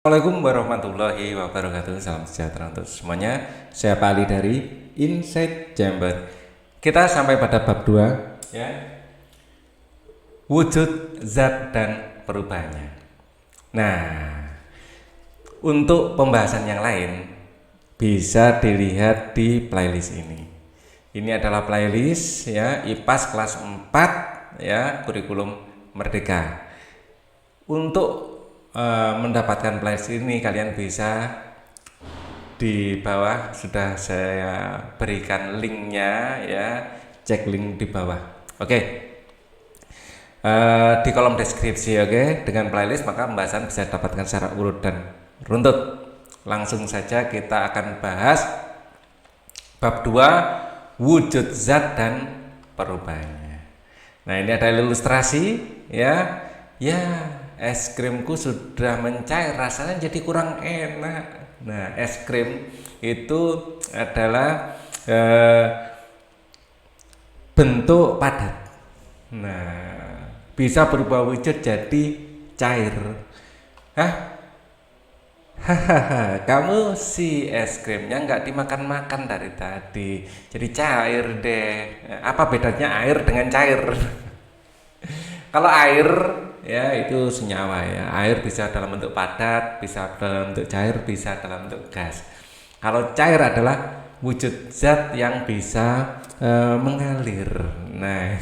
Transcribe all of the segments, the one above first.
Assalamualaikum warahmatullahi wabarakatuh. Salam sejahtera untuk semuanya. Saya Pak Ali dari Insight Chamber. Kita sampai pada bab 2 ya. Wujud zat dan perubahannya. Nah, untuk pembahasan yang lain bisa dilihat di playlist ini. Ini adalah playlist ya IPAS kelas 4 ya, kurikulum Merdeka. Untuk mendapatkan playlist ini kalian bisa di bawah sudah saya berikan linknya ya, cek link di bawah. Oke. Di kolom deskripsi oke, dengan playlist maka pembahasan bisa dapatkan secara urut dan runtut. Langsung saja kita akan bahas bab 2 wujud zat dan perubahannya. Nah, ini ada ilustrasi ya. Ya, es krimku sudah mencair, rasanya jadi kurang enak. Nah, es krim itu adalah bentuk padat. Nah, bisa berubah wujud jadi cair. Hahaha, kamu si es krimnya nggak dimakan-makan dari tadi, jadi cair deh. Apa bedanya air dengan cair? Kalau air ya itu senyawa ya. Air bisa dalam bentuk padat, bisa dalam bentuk cair, bisa dalam bentuk gas. Kalau cair adalah wujud zat yang bisa mengalir. Nah,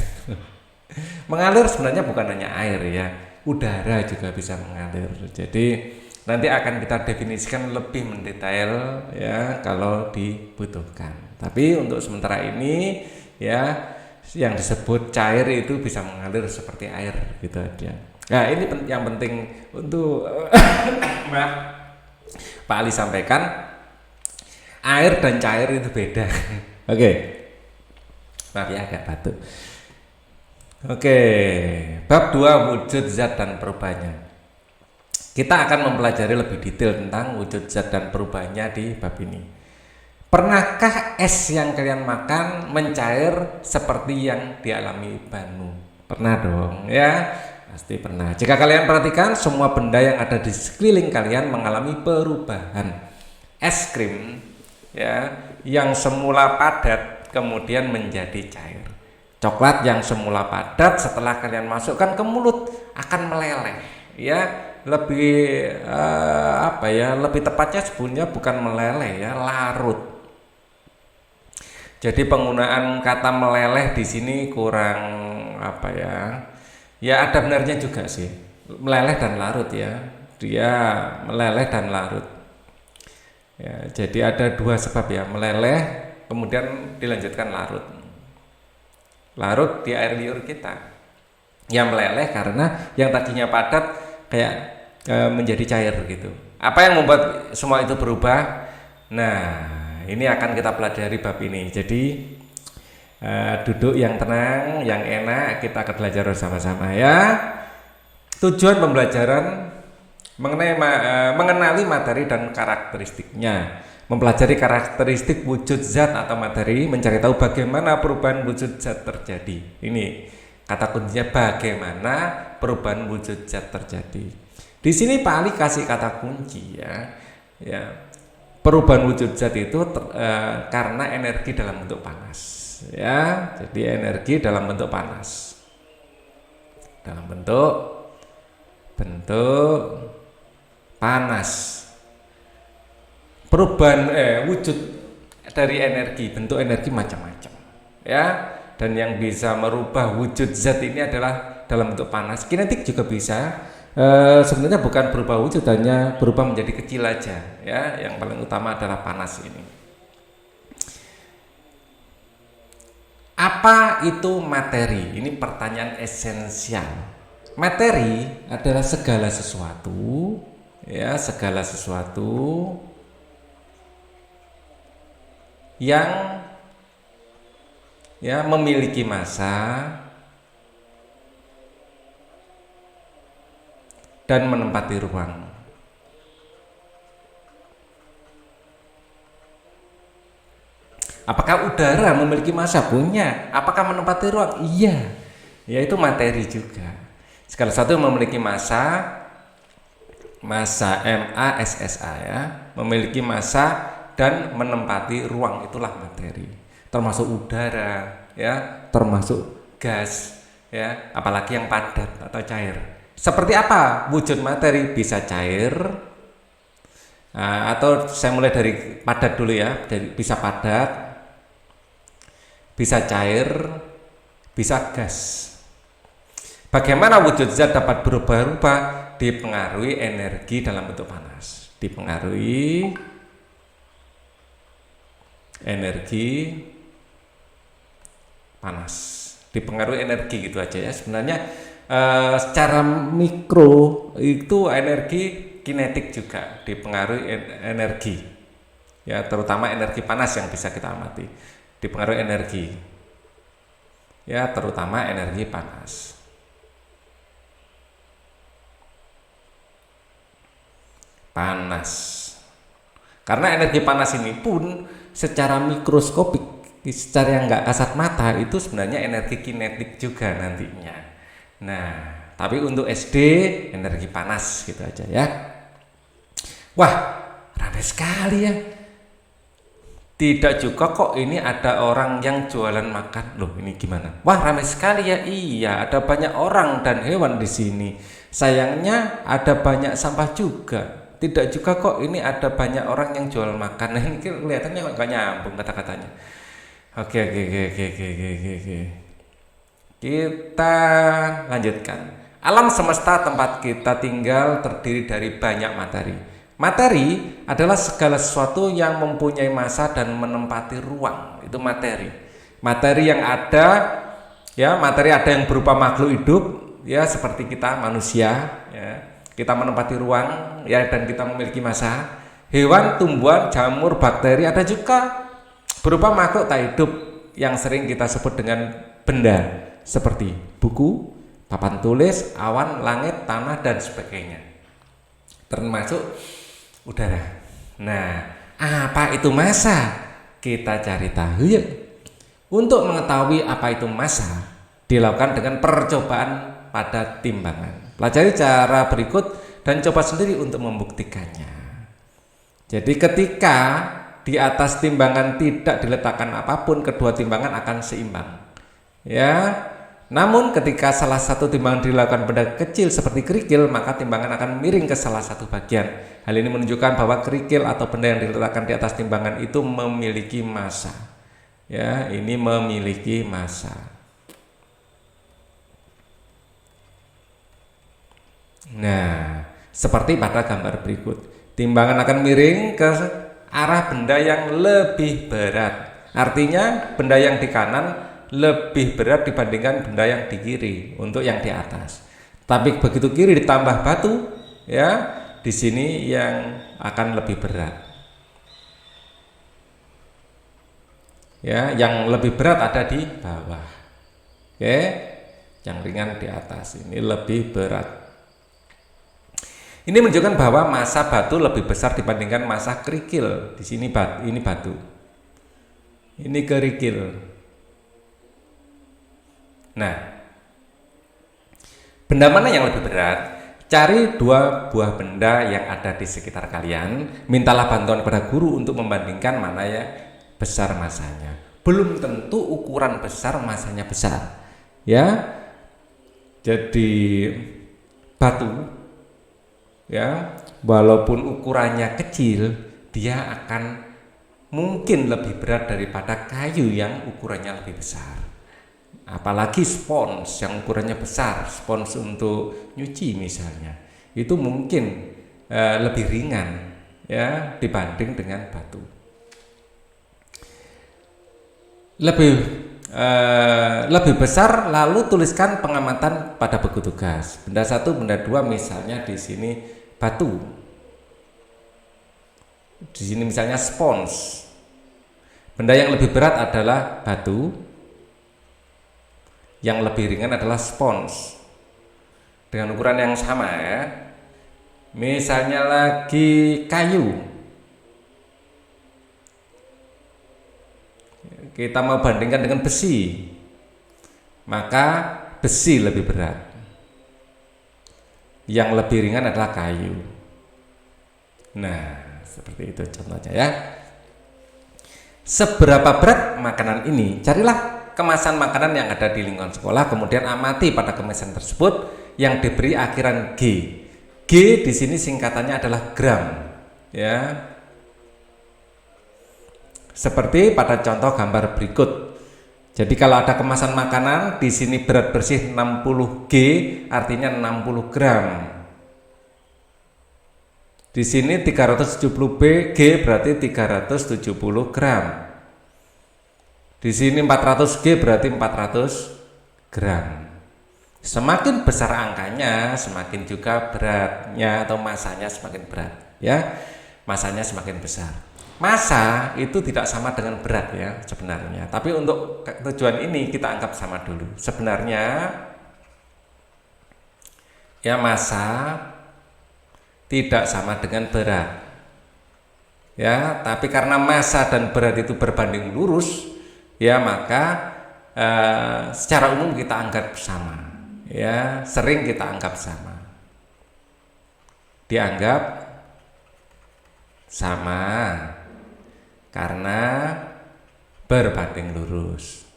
mengalir sebenarnya bukan hanya air ya, udara juga bisa mengalir. Jadi nanti akan kita definisikan lebih mendetail ya kalau dibutuhkan. Tapi untuk sementara ini ya, yang disebut cair itu bisa mengalir seperti air gitu aja. Nah, ini yang penting untuk Pak Ali sampaikan, air dan cair itu beda. Oke. Maaf ya agak batuk. Oke, bab 2 wujud zat dan perubahannya. Kita akan mempelajari lebih detail tentang wujud zat dan perubahannya di bab ini. Pernahkah es yang kalian makan mencair seperti yang dialami Banu? Pernah dong ya, pasti pernah. Jika kalian perhatikan, semua benda yang ada di sekeliling kalian mengalami perubahan. Es krim ya, yang semula padat kemudian menjadi cair. Coklat yang semula padat setelah kalian masukkan ke mulut akan meleleh ya. Lebih lebih tepatnya sebenarnya bukan meleleh ya, larut. Jadi penggunaan kata meleleh di sini kurang ya ada benarnya juga sih. Meleleh dan larut ya. Dia meleleh dan larut. Ya, jadi ada dua sebab ya, meleleh kemudian dilanjutkan larut. Larut di air liur kita. Yang meleleh karena yang tadinya padat kayak menjadi cair gitu. Apa yang membuat semua itu berubah? Nah, ini akan kita pelajari bab ini. Jadi duduk yang tenang, yang enak, kita akan belajar bersama-sama ya. Tujuan pembelajaran mengenali materi dan karakteristiknya, mempelajari karakteristik wujud zat atau materi, mencari tahu bagaimana perubahan wujud zat terjadi. Ini kata kuncinya, bagaimana perubahan wujud zat terjadi. Di sini Pak Ali kasih kata kunci ya. Perubahan wujud zat itu karena energi dalam bentuk panas ya. Jadi energi dalam bentuk panas, dalam bentuk panas. Perubahan wujud dari energi, bentuk energi macam-macam ya. Dan yang bisa merubah wujud zat ini adalah dalam bentuk panas. Kinetik juga bisa. Sebenarnya bukan berubah wujud, hanya berubah menjadi kecil aja ya. Yang paling utama adalah panas ini. Apa itu materi? Ini pertanyaan esensial. Materi adalah segala sesuatu ya, segala sesuatu yang ya memiliki massa dan menempati ruang. Apakah udara memiliki massa? Punya. Apakah menempati ruang? Iya. Ya itu materi juga. Segala sesuatu yang memiliki massa Massa, MASSA ya, memiliki massa dan menempati ruang, itulah materi. Termasuk udara ya, termasuk gas ya, apalagi yang padat atau cair. Seperti apa wujud materi? Bisa cair, atau saya mulai dari padat dulu ya, bisa padat, bisa cair, bisa gas. Bagaimana wujud zat dapat berubah-ubah? Dipengaruhi energi dalam bentuk panas, dipengaruhi energi panas, dipengaruhi energi, gitu aja ya. Sebenarnya secara mikro itu energi kinetik juga dipengaruhi energi ya, terutama energi panas yang bisa kita amati dipengaruhi energi ya, terutama energi panas. Karena energi panas ini pun secara mikroskopik, secara yang nggak kasat mata, itu sebenarnya energi kinetik juga nantinya. Nah, tapi untuk SD energi panas, gitu aja ya. Wah, ramai sekali ya. Tidak juga kok ini ada orang yang jualan makan. Loh, ini gimana? Wah, ramai sekali ya. Iya, ada banyak orang dan hewan di sini. Sayangnya ada banyak sampah juga. Tidak juga kok ini ada banyak orang yang jual makan. Nah, ini kelihatannya nggak nyambung kata-katanya. Oke. Kita lanjutkan. Alam semesta tempat kita tinggal terdiri dari banyak materi. Materi adalah segala sesuatu yang mempunyai massa dan menempati ruang. Itu materi. Materi yang ada ya, materi ada yang berupa makhluk hidup ya, seperti kita manusia ya. Kita menempati ruang ya, dan kita memiliki massa. Hewan, tumbuhan, jamur, bakteri, ada juga berupa makhluk tak hidup yang sering kita sebut dengan benda, seperti buku, papan tulis, awan, langit, tanah, dan sebagainya. Termasuk udara. Nah, apa itu massa? Kita cari tahu yuk. Untuk mengetahui apa itu massa, dilakukan dengan percobaan pada timbangan. Pelajari cara berikut dan coba sendiri untuk membuktikannya. Jadi ketika di atas timbangan tidak diletakkan apapun, kedua timbangan akan seimbang. Ya. Namun ketika salah satu timbangan dilakukan benda kecil seperti kerikil, maka timbangan akan miring ke salah satu bagian. Hal ini menunjukkan bahwa kerikil atau benda yang diletakkan di atas timbangan itu memiliki massa. Ya, ini memiliki massa. Nah, seperti pada gambar berikut, timbangan akan miring ke arah benda yang lebih berat. Artinya benda yang di kanan lebih berat dibandingkan benda yang di kiri untuk yang di atas. Tapi begitu kiri ditambah batu, ya, di sini yang akan lebih berat. Ya, yang lebih berat ada di bawah. Oke, yang ringan di atas, ini lebih berat. Ini menunjukkan bahwa massa batu lebih besar dibandingkan massa kerikil. Di sini ini batu, ini kerikil. Nah, benda mana yang lebih berat? Cari dua buah benda yang ada di sekitar kalian. Mintalah bantuan kepada guru untuk membandingkan mana ya besar massanya. Belum tentu ukuran besar massanya besar. Ya, jadi batu ya, walaupun ukurannya kecil, dia akan mungkin lebih berat daripada kayu yang ukurannya lebih besar. Apalagi spons yang ukurannya besar, spons untuk nyuci misalnya, itu mungkin lebih ringan ya dibanding dengan batu. Lebih besar, lalu tuliskan pengamatan pada buku tugas. Benda 1, benda 2, misalnya di sini batu. Di sini misalnya spons. Benda yang lebih berat adalah batu. Yang lebih ringan adalah spons. Dengan ukuran yang sama ya. Misalnya lagi kayu. Kita mau bandingkan dengan besi, maka besi lebih berat. Yang lebih ringan adalah kayu. Nah, seperti itu contohnya ya. Seberapa berat makanan ini? Carilah kemasan makanan yang ada di lingkungan sekolah, kemudian amati pada kemasan tersebut yang diberi akhiran G. G di sini singkatannya adalah gram, ya. Seperti pada contoh gambar berikut. Jadi kalau ada kemasan makanan di sini berat bersih 60 G, artinya 60 gram. Di sini 370 B, G berarti 370 gram. Di sini 400 G berarti 400 gram. Semakin besar angkanya, semakin juga beratnya atau masanya semakin berat, ya. Masanya semakin besar. Massa itu tidak sama dengan berat ya sebenarnya. Tapi untuk tujuan ini kita anggap sama dulu. Sebenarnya ya massa tidak sama dengan berat, ya. Tapi karena massa dan berat itu berbanding lurus, ya maka secara umum kita anggap sama, ya. Sering kita anggap sama, dianggap sama karena berbanding lurus.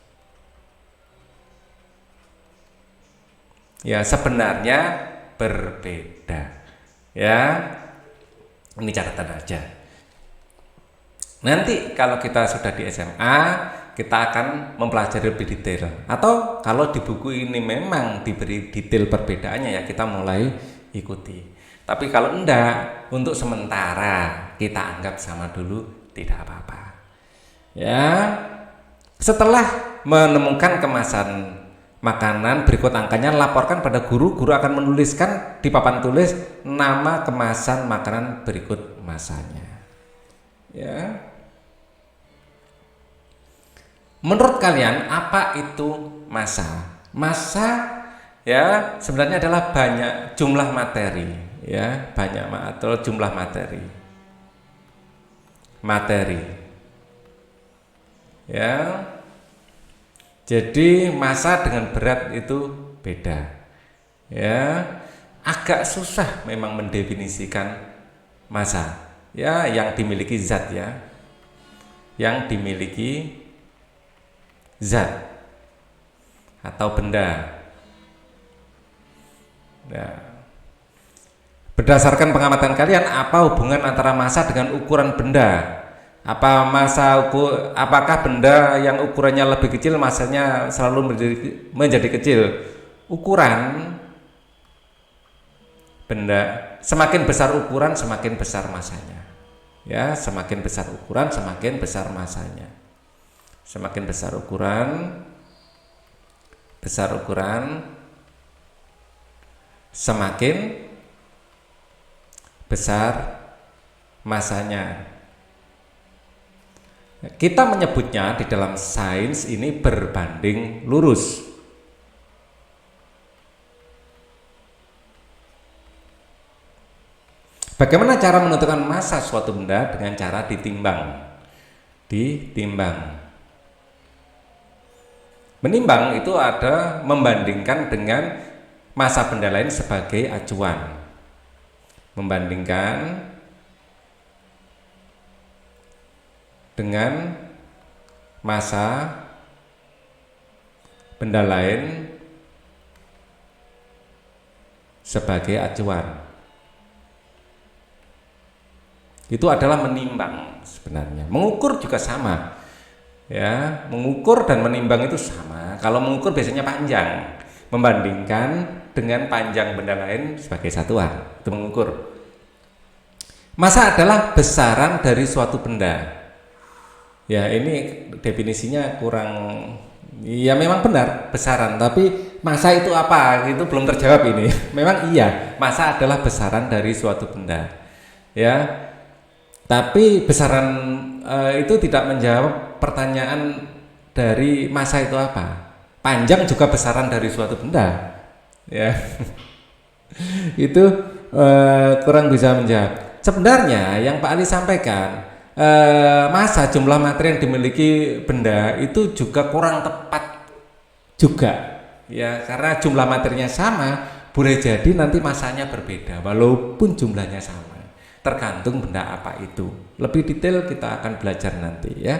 Ya sebenarnya berbeda. Ya, ini catatan aja. Nanti kalau kita sudah di SMA, kita akan mempelajari lebih detail. Atau kalau di buku ini memang diberi detail perbedaannya, ya kita mulai ikuti. Tapi kalau enggak, untuk sementara kita anggap sama dulu, tidak apa-apa. Ya, setelah menemukan kemasan makanan berikut angkanya, laporkan pada guru. Guru akan menuliskan di papan tulis nama kemasan makanan berikut masanya, ya. Menurut kalian apa itu massa? Massa ya sebenarnya adalah banyak jumlah materi, ya, banyak atau jumlah materi, ya. Jadi massa dengan berat itu beda, ya. Agak susah memang mendefinisikan massa, ya, yang dimiliki zat, ya, yang dimiliki zat atau benda. Nah, berdasarkan pengamatan kalian, apa hubungan antara massa dengan ukuran benda? Apakah benda yang ukurannya lebih kecil massanya selalu menjadi kecil? Ukuran benda semakin besar ukuran semakin besar massanya, ya. Semakin besar ukuran semakin besar massanya. Semakin besar ukuran semakin besar massanya. Kita menyebutnya di dalam sains ini berbanding lurus. Bagaimana cara menentukan massa suatu benda? Dengan cara ditimbang. Menimbang itu ada membandingkan dengan massa benda lain sebagai acuan. Membandingkan dengan massa benda lain sebagai acuan. Itu adalah menimbang sebenarnya. Mengukur juga sama, ya. Mengukur dan menimbang itu sama. Kalau mengukur biasanya panjang, membandingkan dengan panjang benda lain sebagai satuan, itu mengukur. Massa adalah besaran dari suatu benda. Ya, ini definisinya kurang, ya memang benar besaran, tapi massa itu apa? Itu belum terjawab ini. Memang iya, massa adalah besaran dari suatu benda, ya. Tapi besaran itu tidak menjawab pertanyaan dari massa itu apa. Panjang juga besaran dari suatu benda, ya. Itu kurang bisa menjawab. Sebenarnya yang Pak Ali sampaikan, massa jumlah materi yang dimiliki benda itu juga kurang tepat juga, ya, karena jumlah materinya sama, boleh jadi nanti massanya berbeda walaupun jumlahnya sama. tergantung benda apa itu. Lebih detail kita akan belajar nanti ya.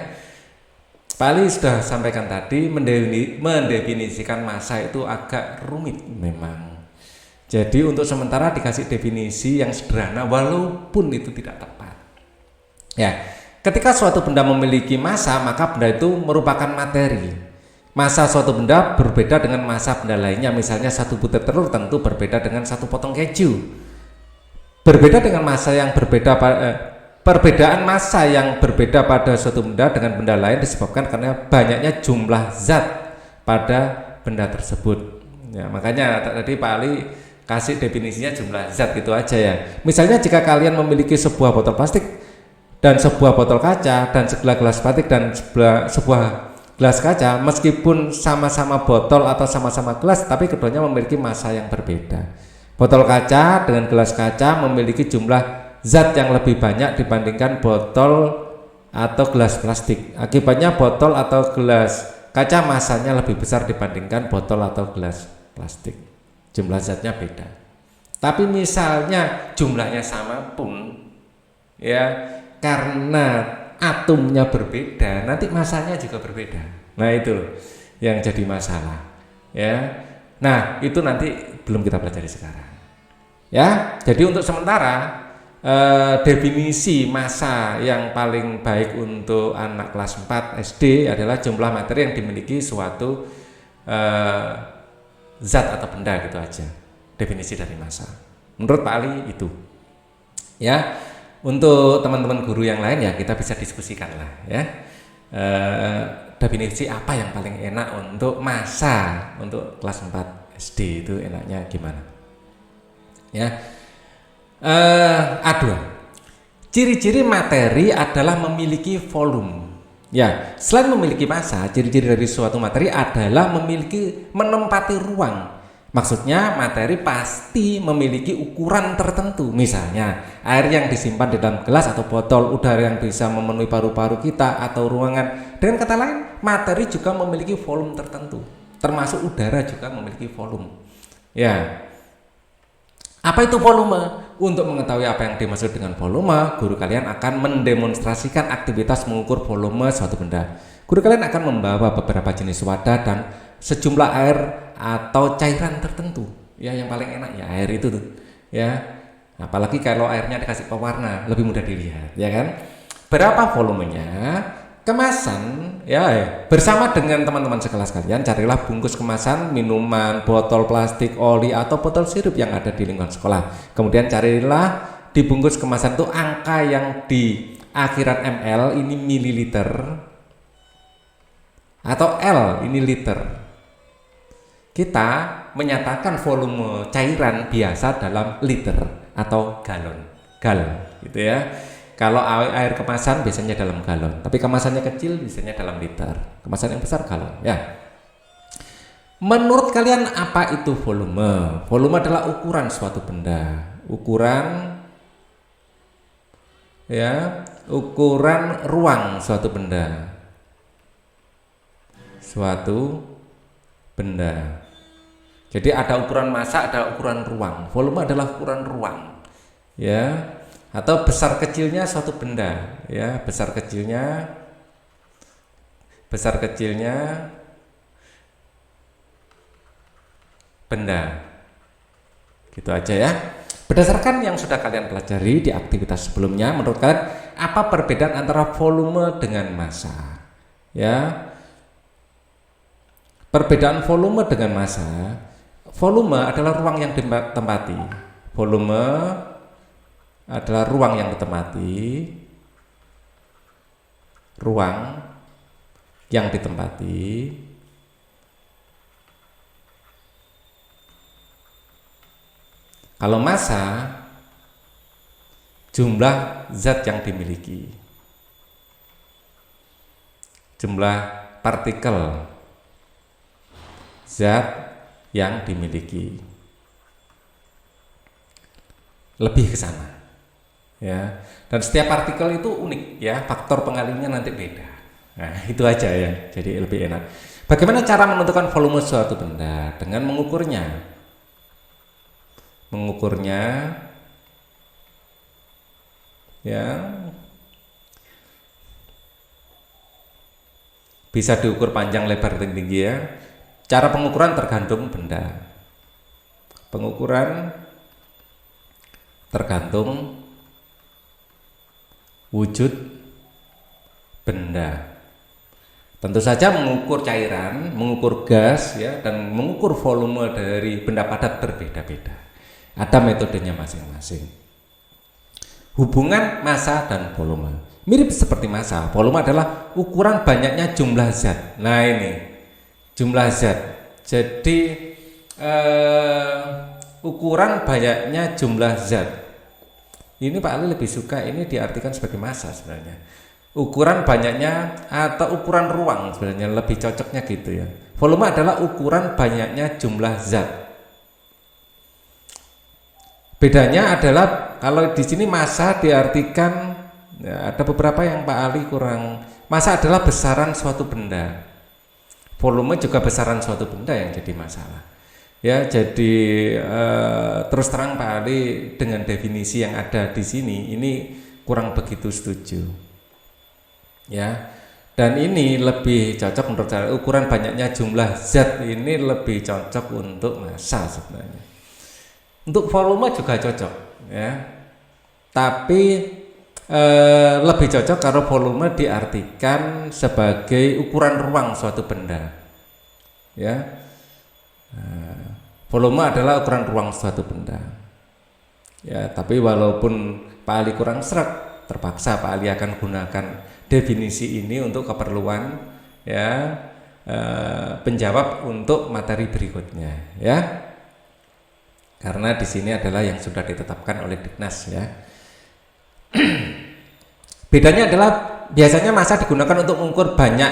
Pak Ali sudah sampaikan tadi, mendefinisikan massa itu agak rumit memang. Jadi untuk sementara dikasih definisi yang sederhana walaupun itu tidak tepat. Ya, ketika suatu benda memiliki massa, maka benda itu merupakan materi. Massa suatu benda berbeda dengan massa benda lainnya. Misalnya satu butir telur tentu berbeda dengan satu potong keju. Berbeda dengan massa yang berbeda perbedaan massa yang berbeda pada suatu benda dengan benda lain disebabkan karena banyaknya jumlah zat pada benda tersebut. Ya, makanya tadi Pak Ali kasih definisinya jumlah zat gitu aja ya. Misalnya jika kalian memiliki sebuah botol plastik dan sebuah botol kaca dan segelas gelas plastik dan sebuah gelas kaca, meskipun sama-sama botol atau sama-sama gelas, tapi keduanya memiliki massa yang berbeda. Botol kaca dengan gelas kaca memiliki jumlah zat yang lebih banyak dibandingkan botol atau gelas plastik. Akibatnya botol atau gelas kaca massanya lebih besar dibandingkan botol atau gelas plastik. Jumlah zatnya beda. Tapi misalnya jumlahnya sama pun, ya karena atomnya berbeda, nanti masanya juga berbeda. Nah itu yang jadi masalah ya. Nah itu nanti belum kita pelajari sekarang ya. Jadi untuk sementara definisi massa yang paling baik untuk anak kelas 4 SD adalah jumlah materi yang dimiliki suatu zat atau benda, gitu aja definisi dari massa menurut Pak Ali itu ya. Untuk teman-teman guru yang lain ya kita bisa diskusikan lah ya, definisi apa yang paling enak untuk massa untuk kelas 4 SD itu enaknya gimana ya. A2, ciri-ciri materi adalah memiliki volume ya. Selain memiliki massa, ciri-ciri dari suatu materi adalah menempati ruang. Maksudnya materi pasti memiliki ukuran tertentu. Misalnya air yang disimpan di dalam gelas atau botol, udara yang bisa memenuhi paru-paru kita atau ruangan. Dengan kata lain, materi juga memiliki volume tertentu. Termasuk udara juga memiliki volume. Ya. Apa itu volume? Untuk mengetahui apa yang dimaksud dengan volume, guru kalian akan mendemonstrasikan aktivitas mengukur volume suatu benda. Guru kalian akan membawa beberapa jenis wadah dan sejumlah air atau cairan tertentu. Ya yang paling enak ya air itu tuh. Ya. Apalagi kalau airnya dikasih pewarna, lebih mudah dilihat, ya kan? Berapa volumenya? Kemasan ya, bersama dengan teman-teman sekelas kalian carilah bungkus kemasan minuman, botol plastik, oli atau botol sirup yang ada di lingkungan sekolah. Kemudian carilah di bungkus kemasan itu angka yang di akhiran ml ini mililiter atau L ini liter. Kita menyatakan volume cairan biasa dalam liter atau galon, gitu ya. Kalau air kemasan biasanya dalam galon, tapi kemasannya kecil biasanya dalam liter. Kemasan yang besar galon, ya. Menurut kalian apa itu volume? Volume adalah ukuran suatu benda. Ukuran ya, ukuran ruang suatu benda. Suatu benda. Jadi ada ukuran massa, ada ukuran ruang. Volume adalah ukuran ruang. Ya. Atau besar kecilnya suatu benda, ya, besar kecilnya benda, gitu aja ya. Berdasarkan yang sudah kalian pelajari di aktivitas sebelumnya, menurut kalian apa perbedaan antara volume dengan massa? Ya, perbedaan volume dengan massa. Volume adalah ruang yang ditempati. Volume adalah ruang yang ditempati, Kalau massa, jumlah zat yang dimiliki, jumlah partikel zat yang dimiliki, lebih ke sana. Ya, dan setiap partikel itu unik ya, faktor pengalinya nanti beda. Nah, itu aja ya, jadi lebih enak. Bagaimana cara menentukan volume suatu benda? Dengan mengukurnya ya, bisa diukur panjang, lebar, tinggi ya. Cara pengukuran tergantung benda. Pengukuran tergantung wujud benda. Tentu saja mengukur cairan, mengukur gas ya, dan mengukur volume dari benda padat berbeda-beda. Ada metodenya masing-masing. Hubungan massa dan volume mirip seperti massa. Volume adalah ukuran banyaknya jumlah zat. Nah ini jumlah zat. Jadi ukuran banyaknya jumlah zat. Ini Pak Ali lebih suka ini diartikan sebagai massa sebenarnya. Ukuran banyaknya atau ukuran ruang sebenarnya lebih cocoknya gitu ya. Volume adalah ukuran banyaknya jumlah zat. Bedanya adalah kalau di sini massa diartikan ya, ada beberapa yang Pak Ali kurang. Massa adalah besaran suatu benda. Volume juga besaran suatu benda yang jadi masalah. Ya, jadi terus terang Pak Ali dengan definisi yang ada di sini ini kurang begitu setuju. Ya, dan ini lebih cocok menurut saya, ukuran banyaknya jumlah zat ini lebih cocok untuk massa sebenarnya. Untuk volume juga cocok ya, tapi lebih cocok kalau volume diartikan sebagai ukuran ruang suatu benda ya. Volume adalah ukuran ruang suatu benda ya, tapi walaupun Pak Ali kurang sreg, terpaksa Pak Ali akan gunakan definisi ini untuk keperluan ya penjawab untuk materi berikutnya ya, karena di sini adalah yang sudah ditetapkan oleh Dignas ya. Bedanya adalah biasanya massa digunakan untuk mengukur banyak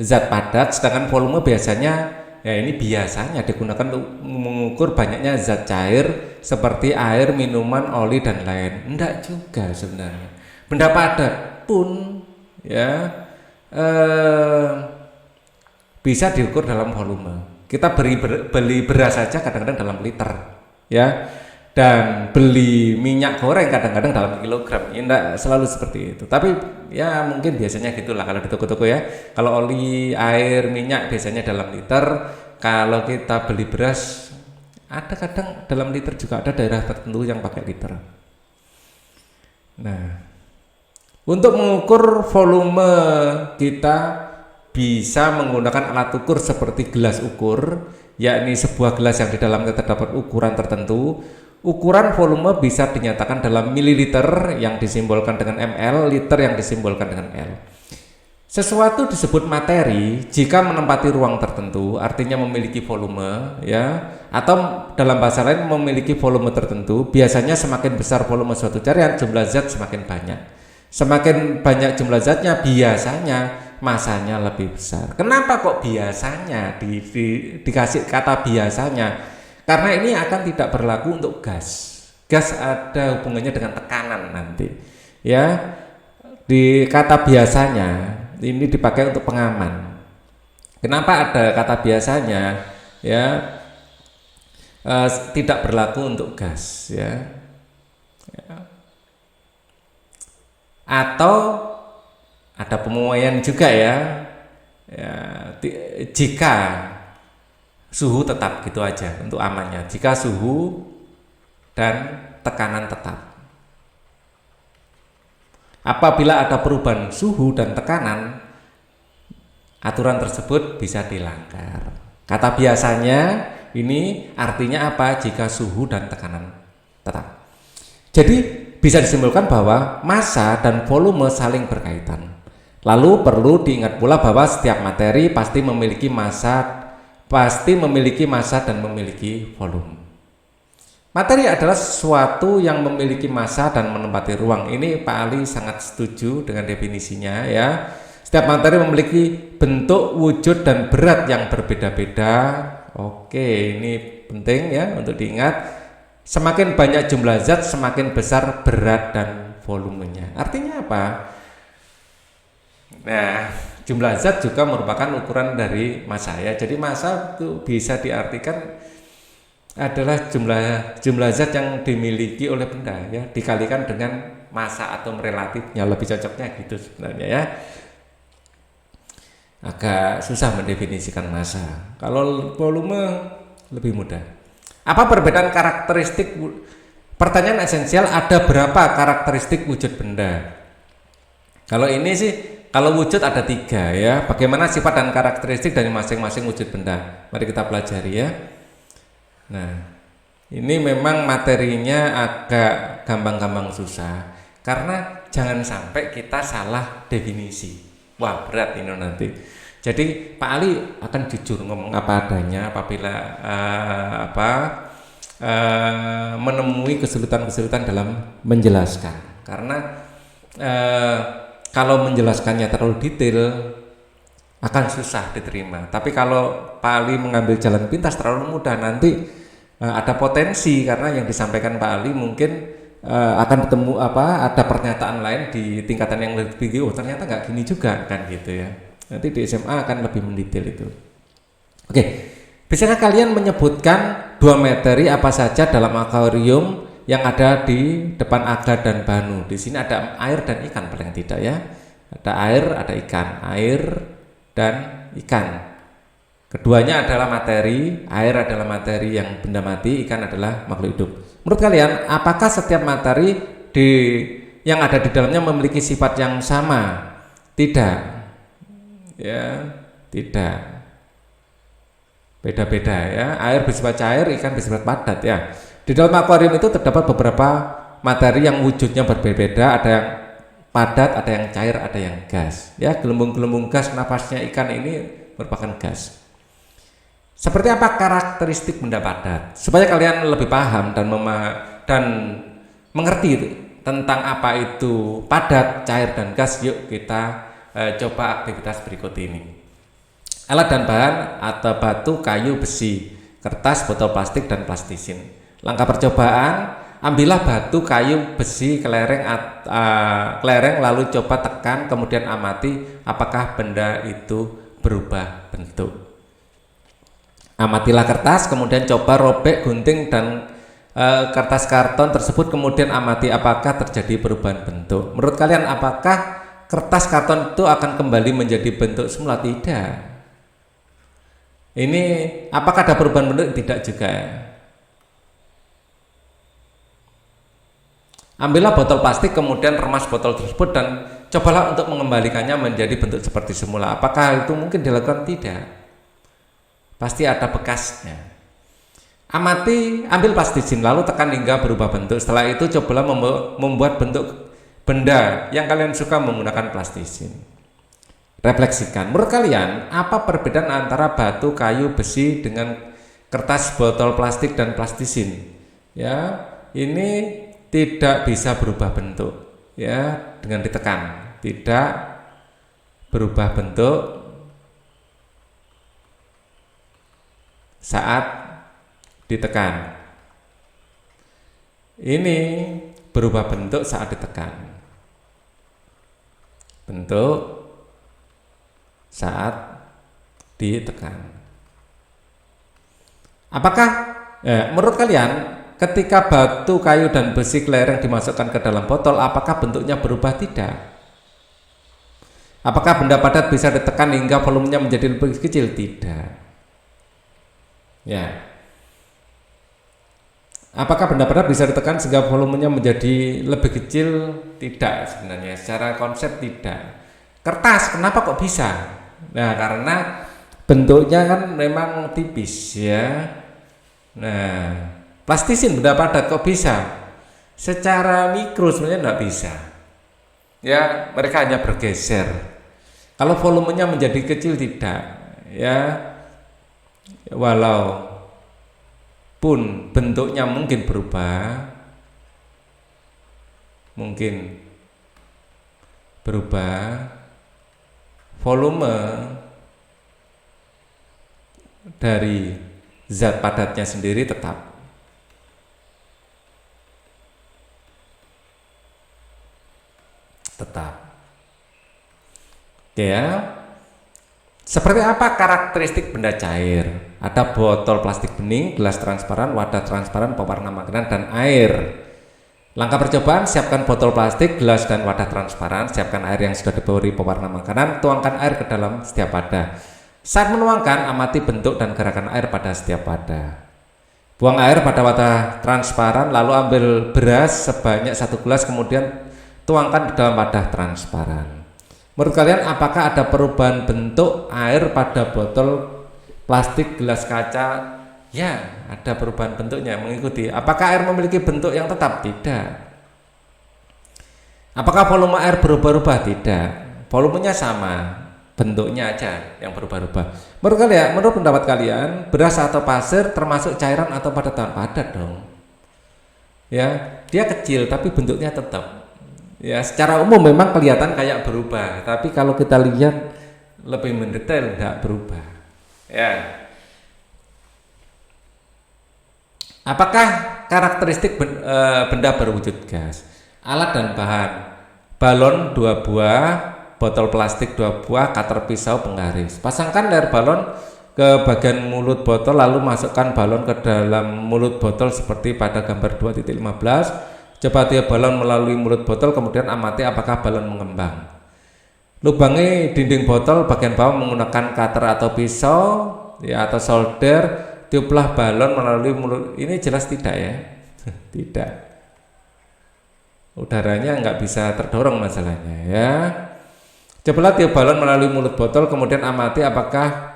zat padat, sedangkan volume biasanya ya ini biasanya digunakan untuk mengukur banyaknya zat cair seperti air, minuman, oli dan lain. Enggak juga sebenarnya. Benda padat pun ya bisa diukur dalam volume. Kita beli beras saja kadang-kadang dalam liter ya, dan beli minyak goreng kadang-kadang dalam kilogram. Ya enggak selalu seperti itu, tapi ya mungkin biasanya gitulah kalau di toko-toko ya. Kalau oli, air, minyak biasanya dalam liter. Kalau kita beli beras ada kadang dalam liter juga, ada daerah tertentu yang pakai liter. Nah, untuk mengukur volume kita bisa menggunakan alat ukur seperti gelas ukur, yakni sebuah gelas yang di dalamnya terdapat ukuran tertentu. Ukuran volume bisa dinyatakan dalam mililiter yang disimbolkan dengan ml, liter yang disimbolkan dengan L. Sesuatu disebut materi jika menempati ruang tertentu, artinya memiliki volume ya, atau dalam bahasa lain memiliki volume tertentu. Biasanya semakin besar volume suatu cairan, jumlah zat semakin banyak. Semakin banyak jumlah zatnya, biasanya massanya lebih besar. Kenapa kok biasanya dikasih kata biasanya? Karena ini akan tidak berlaku untuk gas. Gas ada hubungannya dengan tekanan nanti. Ya, di kata biasanya ini dipakai untuk pengaman. Kenapa ada kata biasanya? Ya, tidak berlaku untuk gas. Ya. Atau ada pemuaian juga ya, jika suhu tetap, gitu aja untuk amannya, jika suhu dan tekanan tetap. Apabila ada perubahan suhu dan tekanan, aturan tersebut bisa dilanggar. Kata biasanya ini artinya apa? Jika suhu dan tekanan tetap. Jadi bisa disimpulkan bahwa massa dan volume saling berkaitan. Lalu perlu diingat pula bahwa setiap materi pasti memiliki massa dan memiliki volume. Materi adalah sesuatu yang memiliki massa dan menempati ruang. Ini Pak Ali sangat setuju dengan definisinya ya. Setiap materi memiliki bentuk, wujud dan berat yang berbeda-beda. Oke, ini penting ya untuk diingat. Semakin banyak jumlah zat, semakin besar berat dan volumenya. Artinya apa? Nah, jumlah zat juga merupakan ukuran dari massa ya. Jadi massa itu bisa diartikan adalah jumlah zat yang dimiliki oleh benda ya, dikalikan dengan massa atau relatifnya, lebih cocoknya gitu sebenarnya ya. Agak susah mendefinisikan massa. Kalau volume lebih mudah. Apa perbedaan karakteristik? Pertanyaan esensial, ada berapa karakteristik wujud benda? Kalau ini sih, kalau wujud ada 3 ya. Bagaimana sifat dan karakteristik dari masing-masing wujud benda? Mari kita pelajari ya. Nah, ini memang materinya agak gampang-gampang susah. Karena jangan sampai kita salah definisi. Wah, berat ini nanti. Jadi Pak Ali akan jujur ngomong apa adanya apabila menemui kesulitan-kesulitan dalam menjelaskan. Karena kalau menjelaskannya terlalu detail akan susah diterima. Tapi kalau Pak Ali mengambil jalan pintas terlalu mudah, nanti ada potensi karena yang disampaikan Pak Ali mungkin akan ketemu ada pernyataan lain di tingkatan yang lebih tinggi. Oh, ternyata nggak gini juga kan gitu ya. Nanti di SMA akan lebih mendetail itu. Oke, bisakah kalian menyebutkan 2 materi apa saja dalam akuarium yang ada di depan Aga dan Banu? Di sini ada air dan ikan paling tidak ya. Ada air, ada ikan. Air dan ikan. Keduanya adalah materi. Air adalah materi yang benda mati, ikan adalah makhluk hidup. Menurut kalian, apakah setiap materi yang ada di dalamnya memiliki sifat yang sama? Tidak. Ya, tidak. Beda-beda ya. Air bersifat cair, ikan bersifat padat ya. Di dalam akuarium itu terdapat beberapa materi yang wujudnya berbeda, ada yang padat, ada yang cair, ada yang gas. Ya, gelembung-gelembung gas napasnya ikan ini merupakan gas. Seperti apa karakteristik benda padat? Supaya kalian lebih paham dan mengerti tentang apa itu padat, cair, dan gas, yuk kita coba aktivitas berikut ini. Alat dan bahan atau batu, kayu, besi, kertas, botol plastik, dan plastisin. Langkah percobaan, ambillah batu, kayu, besi, kelereng lalu coba tekan, kemudian amati apakah benda itu berubah bentuk. Amatilah kertas, kemudian coba robek, gunting, dan kertas karton tersebut, kemudian amati apakah terjadi perubahan bentuk. Menurut kalian apakah kertas karton itu akan kembali menjadi bentuk semula? Tidak. Ini apakah ada perubahan bentuk? Tidak juga. Ambillah botol plastik, kemudian remas botol tersebut dan cobalah untuk mengembalikannya menjadi bentuk seperti semula. Apakah itu mungkin dilakukan? Tidak. Pasti ada bekasnya. Amati, ambil plastisin lalu tekan hingga berubah bentuk. Setelah itu cobalah membuat bentuk benda yang kalian suka menggunakan plastisin. Refleksikan. Menurut kalian apa perbedaan antara batu, kayu, besi dengan kertas, botol plastik, dan plastisin? Ya, ini tidak bisa berubah bentuk. Ya, dengan ditekan tidak berubah bentuk saat ditekan. Ini berubah bentuk saat ditekan. Bentuk saat ditekan. Apakah menurut kalian ketika batu, kayu, dan besi, kelereng dimasukkan ke dalam botol, apakah bentuknya berubah? Tidak. Apakah benda padat bisa ditekan hingga volumenya menjadi lebih kecil? Tidak. Ya. Apakah benda padat bisa ditekan sehingga volumenya menjadi lebih kecil? Tidak sebenarnya, secara konsep tidak. Kertas, kenapa kok bisa? Nah, karena bentuknya kan memang tipis ya. Nah, plastisin benda padat kok bisa? Secara mikro sebenarnya tidak bisa. Ya, mereka hanya bergeser. Kalau volumenya menjadi kecil tidak. Ya, walau pun bentuknya mungkin berubah, volume dari zat padatnya sendiri tetap. Ya. Seperti apa karakteristik benda cair? Ada botol plastik bening, gelas transparan, wadah transparan, pewarna makanan, dan air. Langkah percobaan, siapkan botol plastik, gelas, dan wadah transparan. Siapkan air yang sudah diberi pewarna makanan. Tuangkan air ke dalam setiap wadah. Saat menuangkan, amati bentuk dan gerakan air pada setiap wadah. Buang air pada wadah transparan, lalu ambil beras sebanyak 1 gelas, kemudian tuangkan di dalam wadah transparan. Menurut kalian, apakah ada perubahan bentuk air pada botol plastik, gelas kaca? Ya, ada perubahan bentuknya mengikuti. Apakah air memiliki bentuk yang tetap? Tidak. Apakah volume air berubah-ubah? Tidak. Volumenya sama, bentuknya aja yang berubah-ubah. Menurut pendapat kalian, beras atau pasir termasuk cairan atau padat? Padat dong. Ya, dia kecil tapi bentuknya tetap. Ya, secara umum memang kelihatan kayak berubah, tapi kalau kita lihat lebih mendetail tidak berubah. Ya. Apakah karakteristik benda berwujud gas? Alat dan bahan: balon 2 buah, botol plastik 2 buah, cutter pisau, penggaris. Pasangkan layar balon ke bagian mulut botol, lalu masukkan balon ke dalam mulut botol seperti pada gambar 2.15. Coba tiup balon melalui mulut botol, kemudian amati apakah balon mengembang. Lubangi dinding botol bagian bawah menggunakan cutter atau pisau, ya, atau solder. Tiuplah balon melalui mulut. Ini jelas tidak ya? Tidak. Udaranya nggak bisa terdorong masalahnya ya. Cobalah tiup balon melalui mulut botol, kemudian amati apakah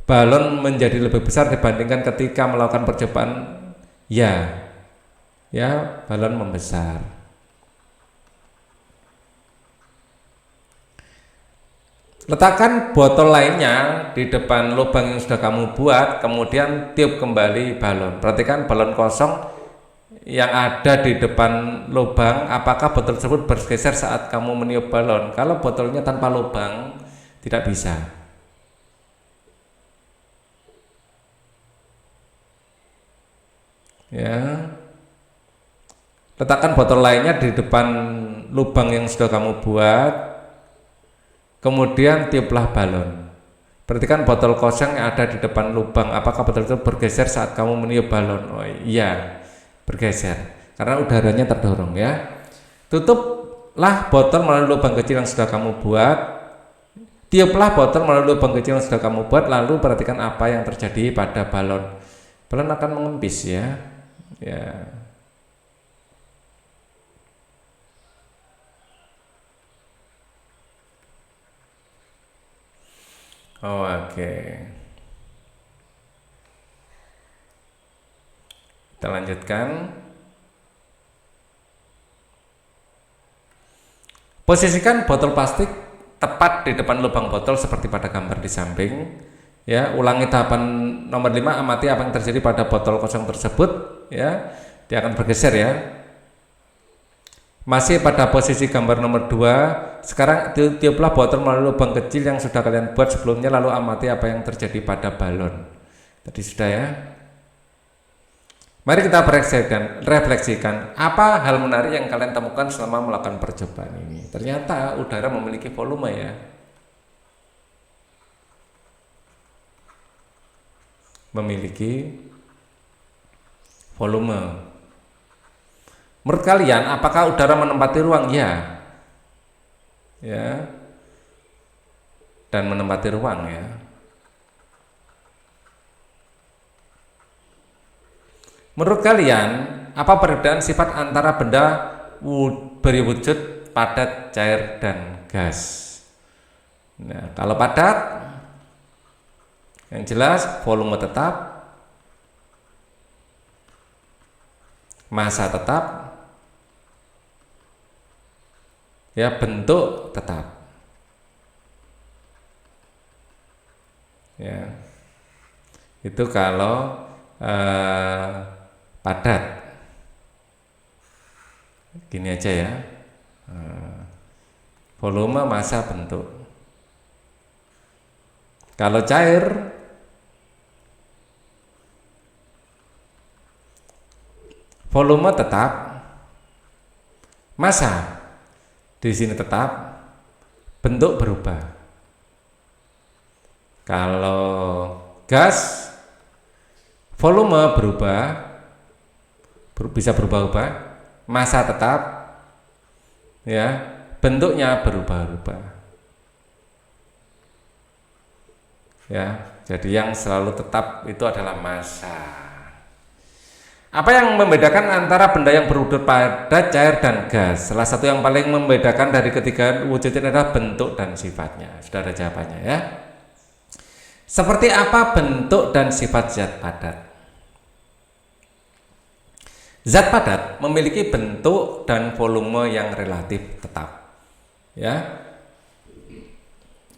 balon menjadi lebih besar dibandingkan ketika melakukan percobaan. Ya, balon membesar. Letakkan botol lainnya di depan lubang yang sudah kamu buat, kemudian tiup kembali balon. Perhatikan balon kosong yang ada di depan lubang, apakah botol tersebut bergeser saat kamu meniup balon. Kalau botolnya tanpa lubang, tidak bisa. Ya. Letakkan botol lainnya di depan lubang yang sudah kamu buat, kemudian tiuplah balon. Perhatikan botol kosong yang ada di depan lubang, apakah botol itu bergeser saat kamu meniup balon? Oh iya, bergeser karena udaranya terdorong ya. Tutuplah botol melalui lubang kecil yang sudah kamu buat. Tiuplah botol melalui lubang kecil yang sudah kamu buat, lalu perhatikan apa yang terjadi pada balon. Balon akan mengempis ya. Ya. Oh, oke. Kita lanjutkan. Posisikan botol plastik tepat di depan lubang botol seperti pada gambar di samping. Ya, ulangi tahapan nomor 5, amati apa yang terjadi pada botol kosong tersebut. Ya, dia akan bergeser ya. Masih pada posisi gambar nomor 2, sekarang tiuplah botol melalui lubang kecil yang sudah kalian buat sebelumnya, lalu amati apa yang terjadi pada balon. Tadi sudah ya. Mari kita refleksikan apa hal menarik yang kalian temukan selama melakukan percobaan ini. Ternyata udara memiliki volume ya. Memiliki volume. Menurut kalian, apakah udara menempati ruang? Ya. Ya. Dan menempati ruang ya. Menurut kalian, apa perbedaan sifat antara benda berwujud padat, cair, dan gas? Nah, kalau padat, yang jelas volume tetap, massa tetap, ya, bentuk tetap. Ya. Itu kalau padat. Gini aja ya. Volume, massa, bentuk. Kalau cair, volume tetap, massa di sini tetap, bentuk berubah. Kalau gas, volume berubah, bisa berubah-ubah, massa tetap, ya, bentuknya berubah-ubah. Ya, jadi yang selalu tetap itu adalah massa. Apa yang membedakan antara benda yang berwujud padat, cair, dan gas? Salah satu yang paling membedakan dari ketiga wujud ini adalah bentuk dan sifatnya. Sudah ada jawabannya ya. Seperti apa bentuk dan sifat zat padat? Zat padat memiliki bentuk dan volume yang relatif tetap. Ya.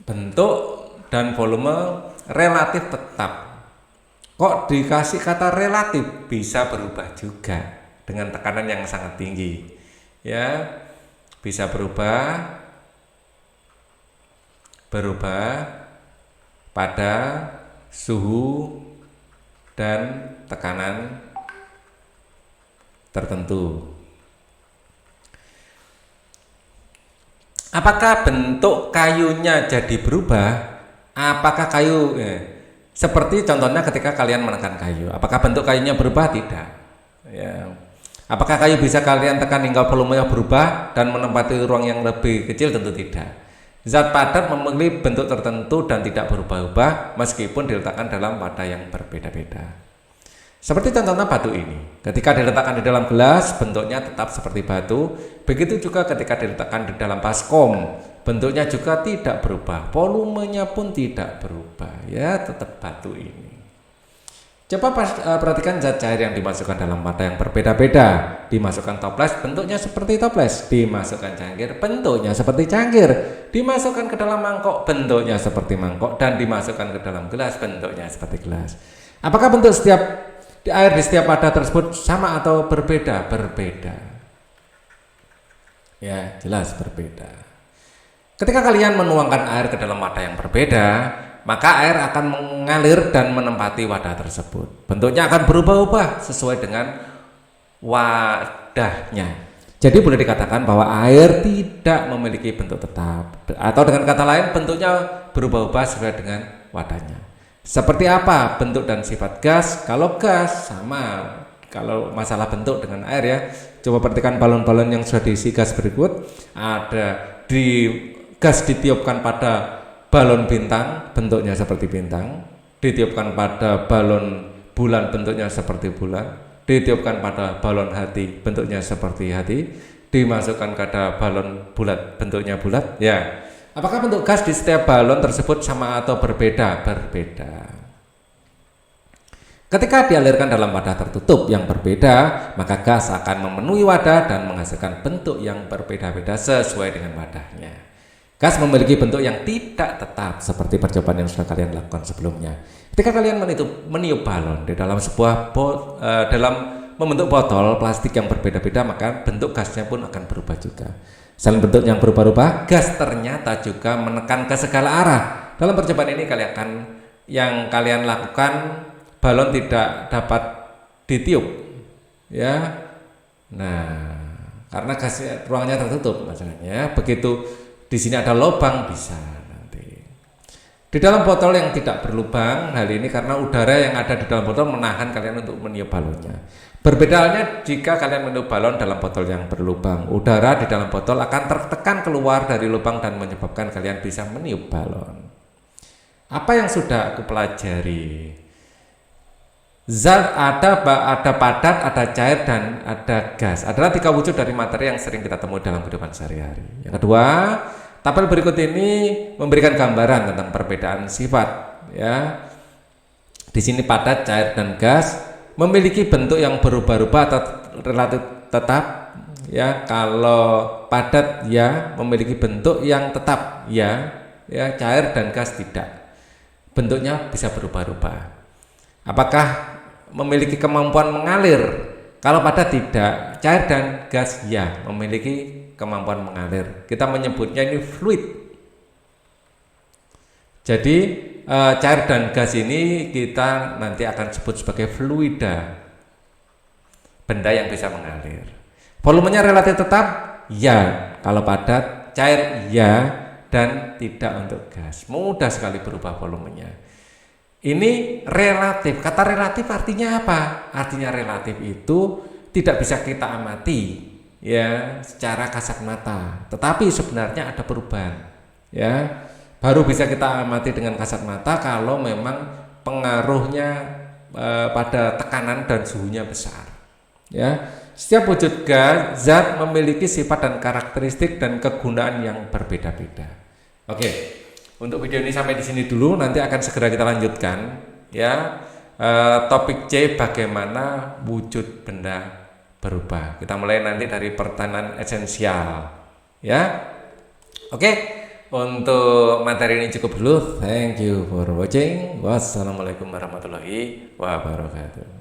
Bentuk dan volume relatif tetap. Kok dikasih kata relatif? Bisa berubah juga dengan tekanan yang sangat tinggi. Ya, bisa berubah pada suhu dan tekanan tertentu. Apakah bentuk kayunya jadi berubah? Apakah kayu seperti contohnya ketika kalian menekan kayu, apakah bentuk kayunya berubah? Tidak. Ya. Apakah kayu bisa kalian tekan hingga volumenya berubah dan menempati ruang yang lebih kecil? Tentu tidak. Zat padat memiliki bentuk tertentu dan tidak berubah-ubah meskipun diletakkan dalam wadah yang berbeda-beda. Seperti contohnya batu ini. Ketika diletakkan di dalam gelas, bentuknya tetap seperti batu. Begitu juga ketika diletakkan di dalam baskom, bentuknya juga tidak berubah, volumenya pun tidak berubah, ya tetap batu ini. Coba perhatikan zat cair yang dimasukkan dalam wadah yang berbeda-beda. Dimasukkan toples, bentuknya seperti toples. Dimasukkan cangkir, bentuknya seperti cangkir. Dimasukkan ke dalam mangkok, bentuknya seperti mangkok. Dan dimasukkan ke dalam gelas, bentuknya seperti gelas. Apakah bentuk air di setiap wadah tersebut sama atau berbeda? Berbeda. Ya, jelas berbeda. Ketika kalian menuangkan air ke dalam wadah yang berbeda, maka air akan mengalir dan menempati wadah tersebut. Bentuknya akan berubah-ubah sesuai dengan wadahnya. Jadi boleh dikatakan bahwa air tidak memiliki bentuk tetap, atau dengan kata lain bentuknya berubah-ubah sesuai dengan wadahnya. Seperti apa bentuk dan sifat gas? Kalau gas sama, kalau masalah bentuk dengan air ya. Coba perhatikan balon-balon yang sudah diisi gas berikut. Gas ditiupkan pada balon bintang, bentuknya seperti bintang. Ditiupkan pada balon bulan, bentuknya seperti bulan. Ditiupkan pada balon hati, bentuknya seperti hati. Dimasukkan pada balon bulat, bentuknya bulat. Ya. Apakah bentuk gas di setiap balon tersebut sama atau berbeda? Berbeda. Ketika dialirkan dalam wadah tertutup yang berbeda, maka gas akan memenuhi wadah dan menghasilkan bentuk yang berbeda-beda sesuai dengan wadahnya. Gas memiliki bentuk yang tidak tetap seperti percobaan yang sudah kalian lakukan sebelumnya. Ketika kalian meniup balon di dalam dalam membentuk botol plastik yang berbeda-beda, maka bentuk gasnya pun akan berubah juga. Selain bentuk yang berubah-ubah, gas ternyata juga menekan ke segala arah. Dalam percobaan ini kalian lakukan, balon tidak dapat ditiup, ya. Nah, karena ruangnya tertutup, masalahnya. Begitu di sini ada lubang, bisa nanti. Di dalam botol yang tidak berlubang, hal ini karena udara yang ada di dalam botol menahan kalian untuk meniup balonnya. Berbeda halnya jika kalian meniup balon dalam botol yang berlubang. Udara di dalam botol akan tertekan keluar dari lubang dan menyebabkan kalian bisa meniup balon. Apa yang sudah aku pelajari? Zat ada padat, ada cair, dan ada gas. Adalah 3 wujud dari materi yang sering kita temui dalam kehidupan sehari-hari. Yang kedua, tabel berikut ini memberikan gambaran tentang perbedaan sifat. Ya, di sini padat, cair, dan gas memiliki bentuk yang berubah-ubah atau relatif tetap. Ya, kalau padat ya memiliki bentuk yang tetap. Ya, cair dan gas tidak. Bentuknya bisa berubah-ubah. Apakah memiliki kemampuan mengalir? Kalau padat tidak, cair dan gas ya memiliki kemampuan mengalir. Kita menyebutnya ini fluid. Jadi cair dan gas ini kita nanti akan sebut sebagai fluida, benda yang bisa mengalir. Volumenya relatif tetap? Ya. Kalau padat, cair ya, dan tidak untuk gas. Mudah sekali berubah volumenya. Ini relatif. Kata relatif artinya apa? Artinya relatif itu tidak bisa kita amati, ya secara kasat mata, tetapi sebenarnya ada perubahan, ya. Baru bisa kita amati dengan kasat mata kalau memang pengaruhnya pada tekanan dan suhunya besar, ya. Setiap wujud zat memiliki sifat dan karakteristik dan kegunaan yang berbeda-beda. Oke, untuk video ini sampai di sini dulu, nanti akan segera kita lanjutkan, ya. Topik C, bagaimana wujud benda berubah. Kita mulai nanti dari pertanyaan esensial, ya. Oke, untuk materi ini cukup dulu. Thank you for watching. Wassalamualaikum warahmatullahi wabarakatuh.